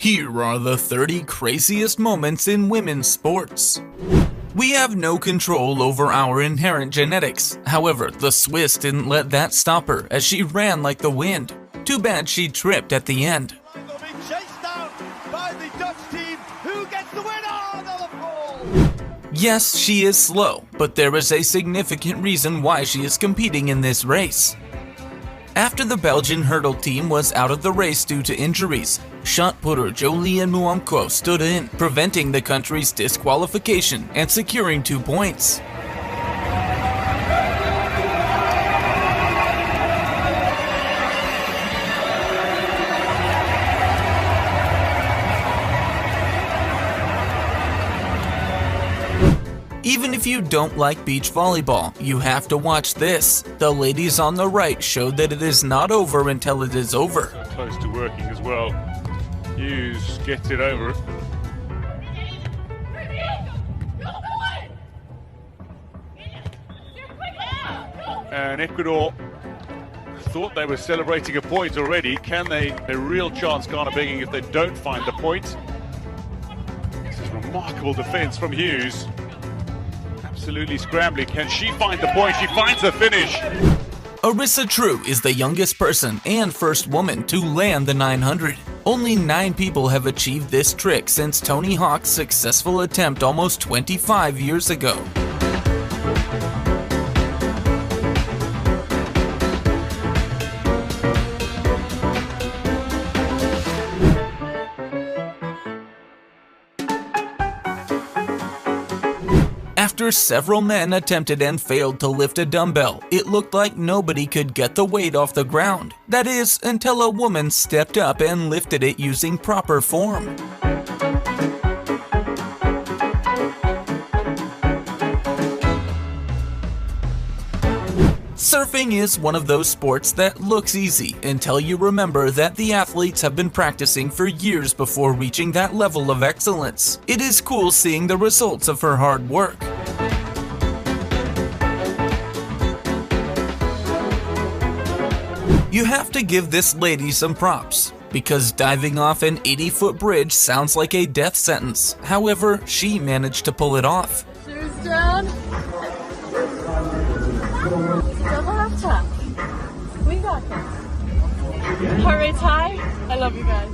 Here are the 30 craziest moments in women's sports. We have no control over our inherent genetics. However, the Swiss didn't let that stop her as she ran like the wind. Too bad she tripped at the end. Being chased down by the Dutch team. Who gets the win? Oh, another fall! Yes, she is slow, but there is a significant reason why she is competing in this race. After the Belgian hurdle team was out of the race due to injuries, shot putter Jolien Muamco stood in, preventing the country's disqualification and securing 2 points. Even if you don't like beach volleyball, you have to watch this. The ladies on the right showed that it is not over until it is over. Close to working as well. Hughes gets it over. And Ecuador thought they were celebrating a point already. Can they? A real chance Ghana begging if they don't find the point. This is remarkable defense from Hughes. Absolutely scrambling. Can she find the point? She finds the finish. Arissa True is the youngest person and first woman to land the 900. Only 9 people have achieved this trick since Tony Hawk's successful attempt almost 25 years ago. After several men attempted and failed to lift a dumbbell, it looked like nobody could get the weight off the ground. That is, until a woman stepped up and lifted it using proper form. Surfing is one of those sports that looks easy until you remember that the athletes have been practicing for years before reaching that level of excellence. It is cool seeing the results of her hard work. You have to give this lady some props, because diving off an 80-foot bridge sounds like a death sentence. However, she managed to pull it off. Shoes down. Double half tap. We got this. Heart rate's high. I love you guys.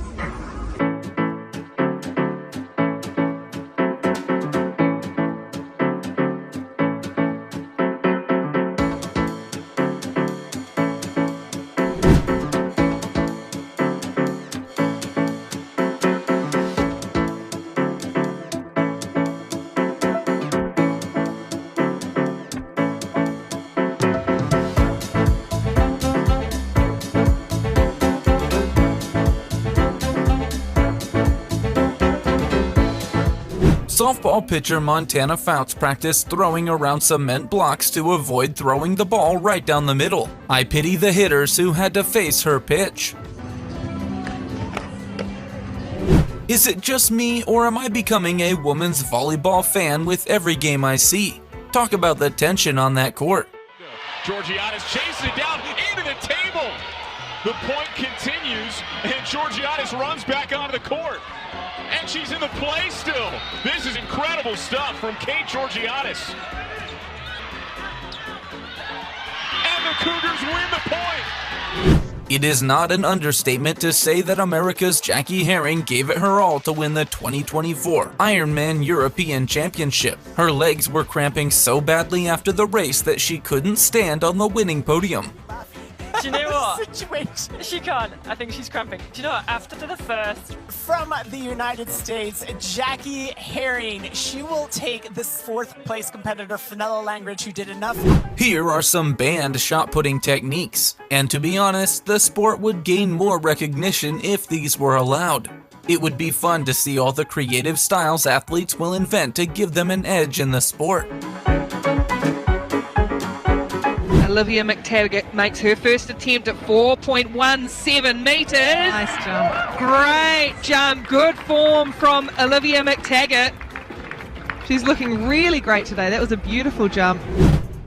Softball pitcher Montana Fouts practiced throwing around cement blocks to avoid throwing the ball right down the middle. I pity the hitters who had to face her pitch. Is it just me, or am I becoming a women's volleyball fan with every game I see? Talk about the tension on that court. Georgiadis chases it down into the table. The point continues, and Georgiadis runs back onto the court. And she's in the play still. This is incredible stuff from Kate Georgiadis. And the Cougars win the point. It is not an understatement to say that America's Jackie Herring gave it her all to win the 2024 Ironman European Championship. Her legs were cramping so badly after the race that she couldn't stand on the winning podium. Do you know what? Situation. She can't. I think she's cramping. Do you know what? After the first... From the United States, Jackie Herring. She will take this 4th place competitor, Fenella Langridge, who did enough. Here are some banned shot-putting techniques. And to be honest, the sport would gain more recognition if these were allowed. It would be fun to see all the creative styles athletes will invent to give them an edge in the sport. Olivia McTaggart makes her first attempt at 4.17 meters. Nice jump. Great jump. Good form from Olivia McTaggart. She's looking really great today. That was a beautiful jump.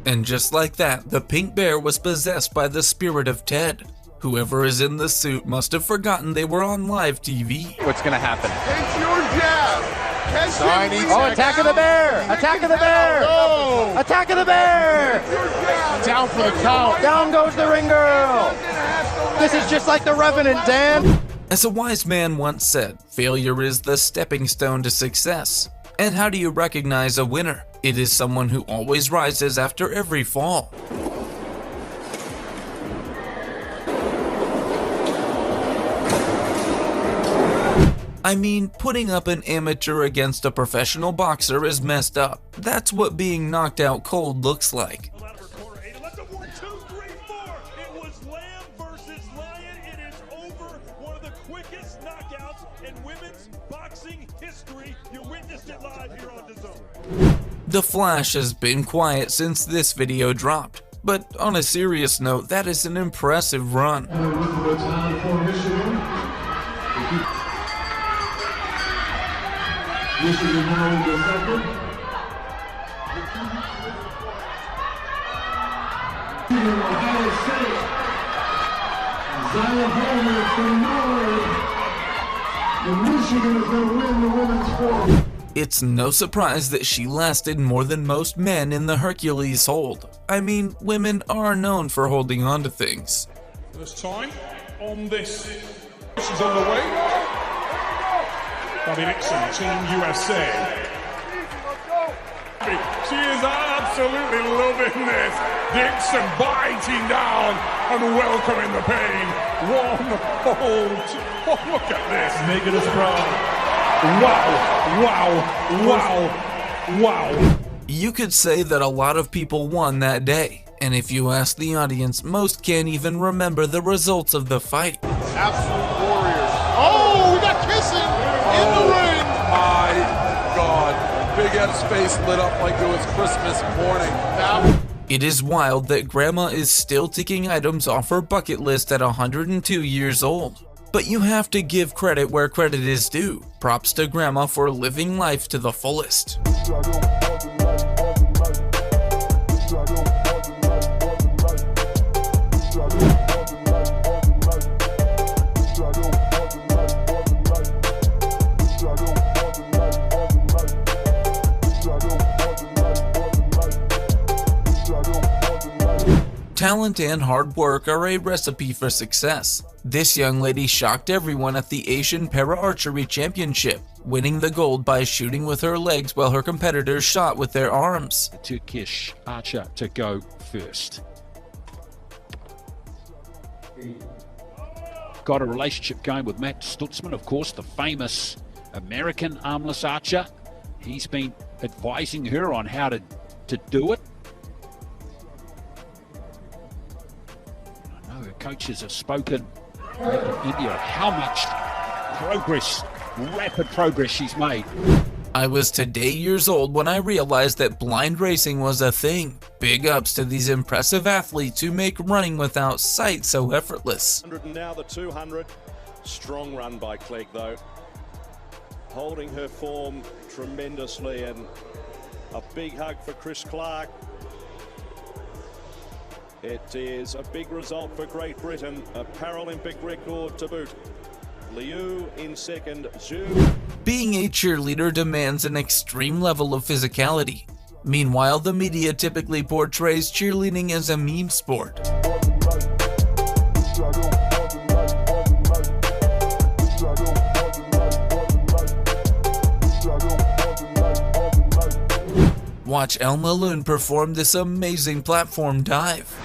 And just like that, the pink bear was possessed by the spirit of Ted. Whoever is in the suit must have forgotten they were on live TV. What's going to happen? It's your jab. Oh, attack of the bear! Attack of the bear! No. Attack of the bear! Down for the count. Down goes the ring girl! This is just like the Revenant, Dan! As a wise man once said, failure is the stepping stone to success. And how do you recognize a winner? It is someone who always rises after every fall. I mean, putting up an amateur against a professional boxer is messed up. That's what being knocked out cold looks like. The Flash has been quiet since this video dropped, but on a serious note, that is an impressive run. It's no surprise that she lasted more than most men in the Hercules hold. I mean, women are known for holding on to things. First time on this. She's on the way. Bobby Nixon, Team USA. She is absolutely loving this. Dixon biting down and welcoming the pain. One hold. Oh, look at this. Making us proud. Wow, wow, wow, wow. You could say that a lot of people won that day, and if you ask the audience, most can't even remember the results of the fight. Absolute warriors. Oh, we got kissing in the ring. My God, Big Ed's face lit up like it was Christmas morning. It is wild that Grandma is still ticking items off her bucket list at 102 years old. But you have to give credit where credit is due. Props to Grandma for living life to the fullest. Talent and hard work are a recipe for success. This young lady shocked everyone at the Asian Para-Archery Championship, winning the gold by shooting with her legs while her competitors shot with their arms. The Turkish archer to go first. Got a relationship going with Matt Stutzman, of course, the famous American armless archer. He's been advising her on how to do it. Her coaches have spoken in India how much progress, rapid progress she's made. I was today years old when I realized that blind racing was a thing. Big ups to these impressive athletes who make running without sight so effortless. And now the 200. Strong run by Clegg though. Holding her form tremendously, and a big hug for Chris Clark. It is a big result for Great Britain, a Paralympic record to boot. Liu in second, Zhu. Being a cheerleader demands an extreme level of physicality. Meanwhile, the media typically portrays cheerleading as a meme sport. Watch Elma Loon perform this amazing platform dive.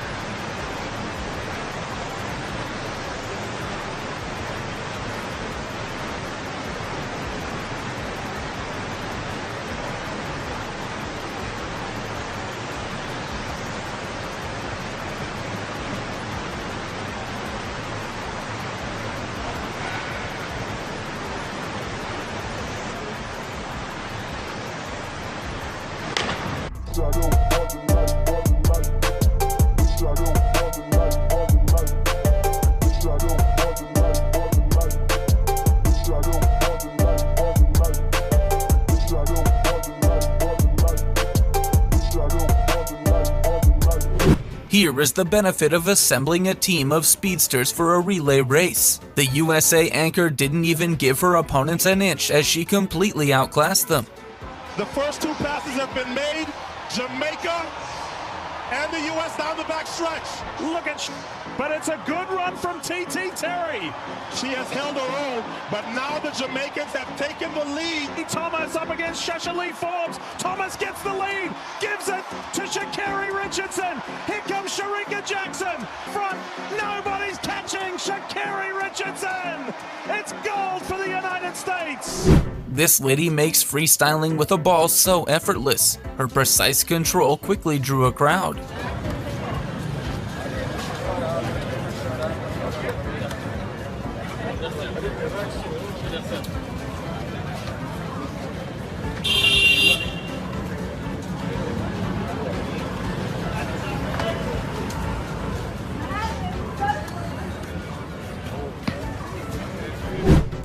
Here is the benefit of assembling a team of speedsters for a relay race. The USA anchor didn't even give her opponents an inch as she completely outclassed them. The first two passes have been made. Jamaica and the U.S. down the back stretch. Look at, but it's a good run from TT Terry. She has held her own, but now the Jamaicans have taken the lead. Thomas up against Sheshali Forbes. Thomas gets the lead, gives it to Sha'Carri Richardson. Here comes Sharika Jackson. Front, nobody's catching Sha'Carri Richardson. It's gold for the United States. This lady makes freestyling with a ball so effortless. Her precise control quickly drew a crowd.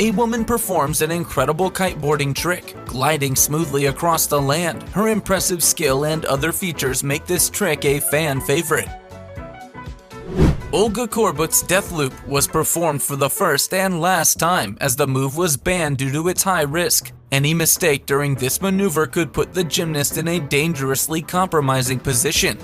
A woman performs an incredible kiteboarding trick, gliding smoothly across the land. Her impressive skill and other features make this trick a fan favorite. Olga Korbut's death loop was performed for the first and last time, as the move was banned due to its high risk. Any mistake during this maneuver could put the gymnast in a dangerously compromising position.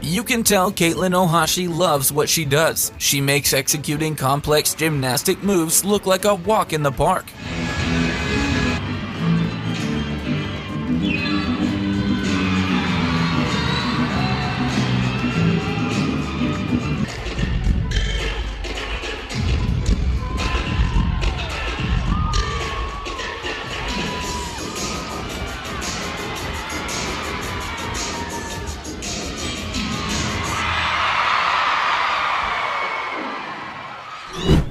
You can tell Caitlin Ohashi loves what she does. She makes executing complex gymnastic moves look like a walk in the park.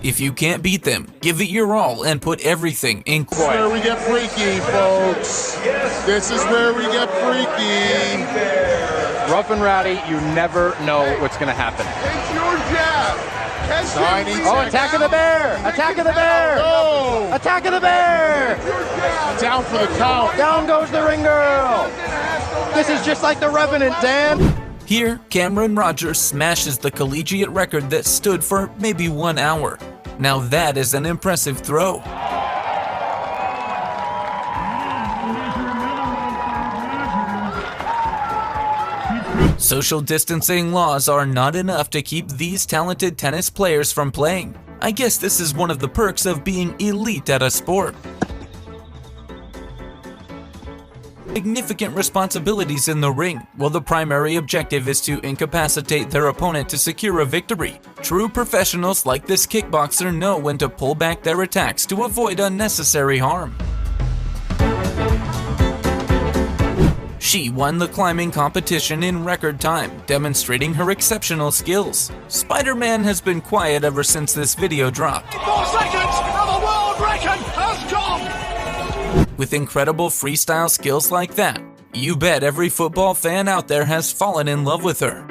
If you can't beat them, give it your all and put everything in This is where we get freaky, folks. This is where we get freaky. Rough and rowdy, you never know what's going to happen. It's your jab. Oh, attack of the bear! Attack of the bear! No. Attack of the bear! Down for the count. Down goes the ring girl! This is just like the Revenant, Dan! Here, Cameron Rogers smashes the collegiate record that stood for maybe 1 hour. Now that is an impressive throw. Social distancing laws are not enough to keep these talented tennis players from playing. I guess this is one of the perks of being elite at a sport. Significant responsibilities in the ring, while the primary objective is to incapacitate their opponent to secure a victory. True professionals like this kickboxer know when to pull back their attacks to avoid unnecessary harm. She won the climbing competition in record time, demonstrating her exceptional skills. Spider-Man has been quiet ever since this video dropped. 4 seconds and the world record has gone! With incredible freestyle skills like that, you bet every football fan out there has fallen in love with her.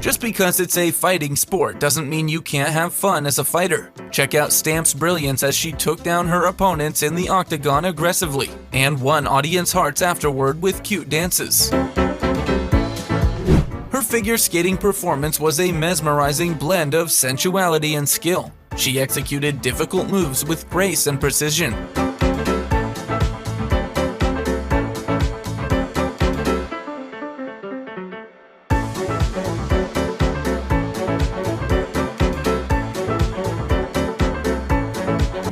Just because it's a fighting sport doesn't mean you can't have fun as a fighter. Check out Stamp's brilliance as she took down her opponents in the octagon aggressively, and won audience hearts afterward with cute dances. Her figure skating performance was a mesmerizing blend of sensuality and skill. She executed difficult moves with grace and precision.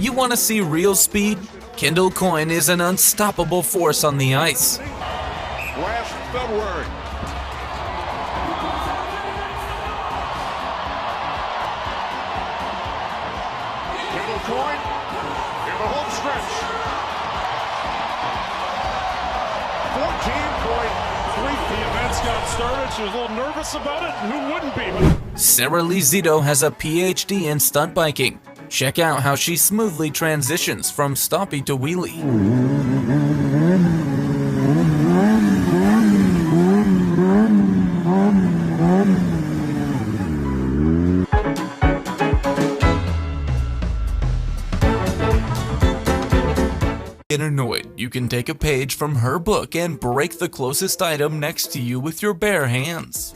You want to see real speed? Kendall Coyne is an unstoppable force on the ice. Last February. Kendall Coyne in the home stretch. 14.3. The events got started. She was a little nervous about it. Who wouldn't be? Sarah Lee Zito has a PhD in stunt biking. Check out how she smoothly transitions from stompy to wheelie. Get annoyed, you can take a page from her book and break the closest item next to you with your bare hands.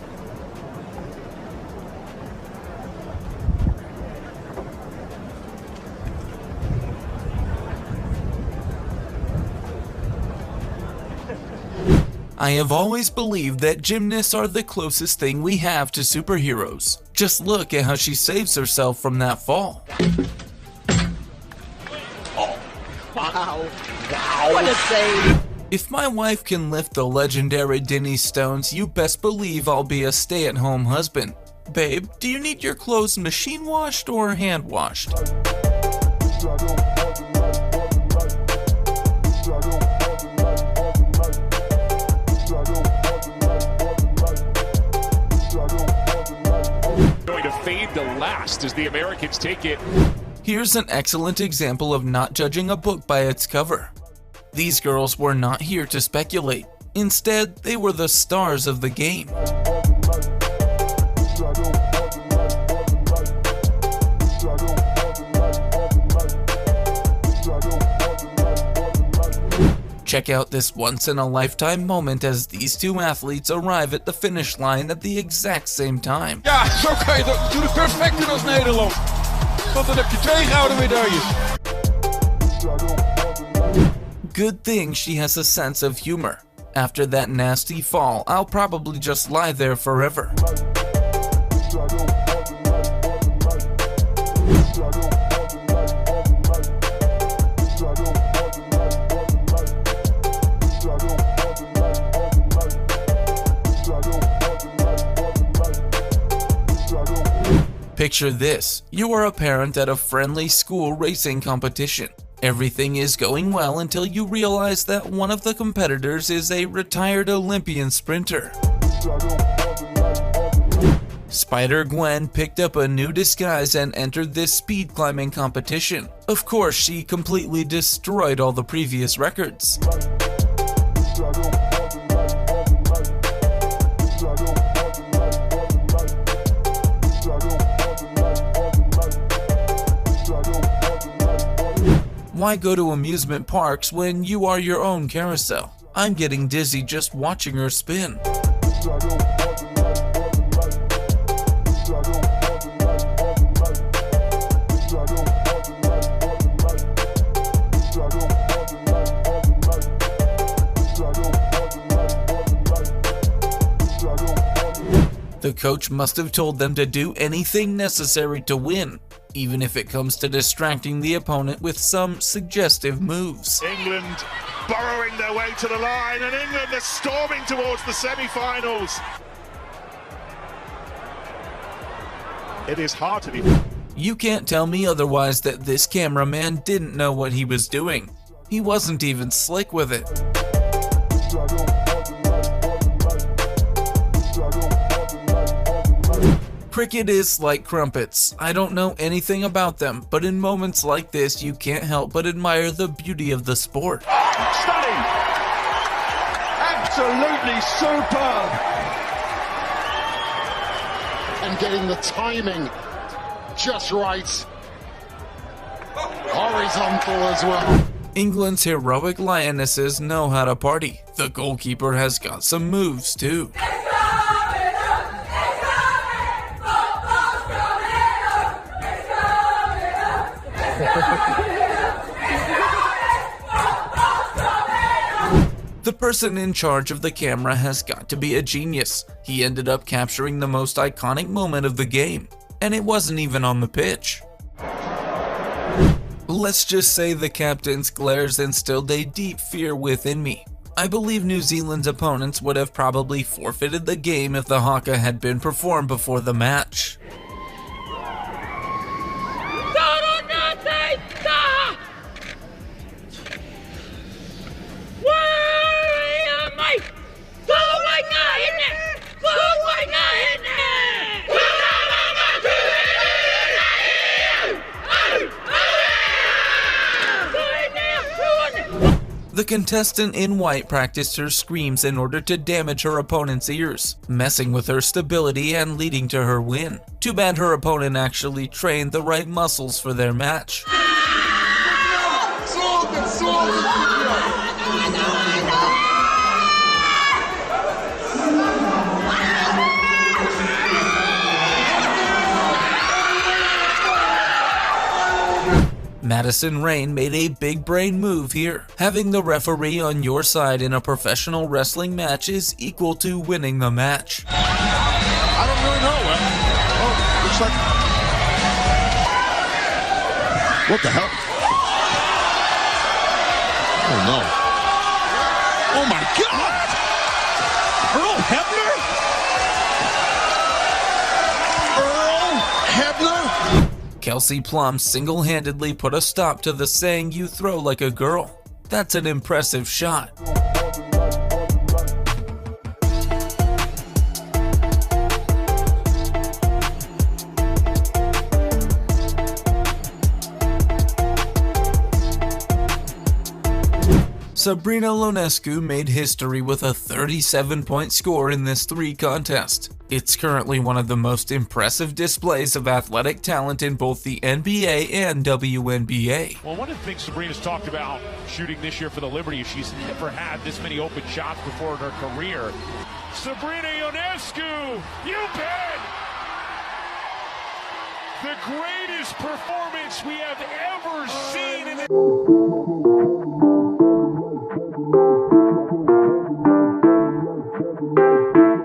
I have always believed that gymnasts are the closest thing we have to superheroes. Just look at how she saves herself from that fall. Wow. Wow. What a save. If my wife can lift the legendary Denny Stones, you best believe I'll be a stay-at-home husband. Babe, do you need your clothes machine washed or hand washed? Going to fade the last as the Americans take it. Here's an excellent example of not judging a book by its cover. These girls were not here to speculate. Instead, they were the stars of the game. Check out this once-in-a-lifetime moment as these two athletes arrive at the finish line at the exact same time. Ja, zo kan je het natuurlijk perfect als Nederland. Want dan heb je 2 gouden medailles. Good thing she has a sense of humor. After that nasty fall, I'll probably just lie there forever. Picture this, you are a parent at a friendly school racing competition. Everything is going well until you realize that one of the competitors is a retired Olympian sprinter. Spider Gwen picked up a new disguise and entered this speed climbing competition. Of course, she completely destroyed all the previous records. Why go to amusement parks when you are your own carousel? I'm getting dizzy just watching her spin. The coach must have told them to do anything necessary to win, even if it comes to distracting the opponent with some suggestive moves. England burrowing their way to the line, and England are storming towards the semi-finals. It is hard to be... You can't tell me otherwise that this cameraman didn't know what he was doing. He wasn't even slick with it. Cricket is like crumpets. I don't know anything about them, but in moments like this, you can't help but admire the beauty of the sport. Stunning! Absolutely superb! And getting the timing just right. Horizontal as well. England's heroic lionesses know how to party. The goalkeeper has got some moves too. The person in charge of the camera has got to be a genius. He ended up capturing the most iconic moment of the game, and it wasn't even on the pitch. Let's just say the captain's glares instilled a deep fear within me. I believe New Zealand's opponents would have probably forfeited the game if the haka had been performed before the match. contestant in white practiced her screams in order to damage her opponent's ears, messing with her stability and leading to her win. Too bad her opponent actually trained the right muscles for their match. Madison Rayne made a big brain move here. Having the referee on your side in a professional wrestling match is equal to winning the match. I don't really know. Looks like... What the hell? Oh no. Oh my God! Earl Hebner? Earl Hebner? Kelsey Plum single-handedly put a stop to the saying you throw like a girl. That's an impressive shot. Sabrina Ionescu made history with a 37-point score in this 3 contest. It's currently one of the most impressive displays of athletic talent in both the NBA and WNBA. Well, one of the things Sabrina's talked about shooting this year for the Liberty is she's never had this many open shots before in her career. Sabrina Ionescu, you bet! The greatest performance we have ever seen in the...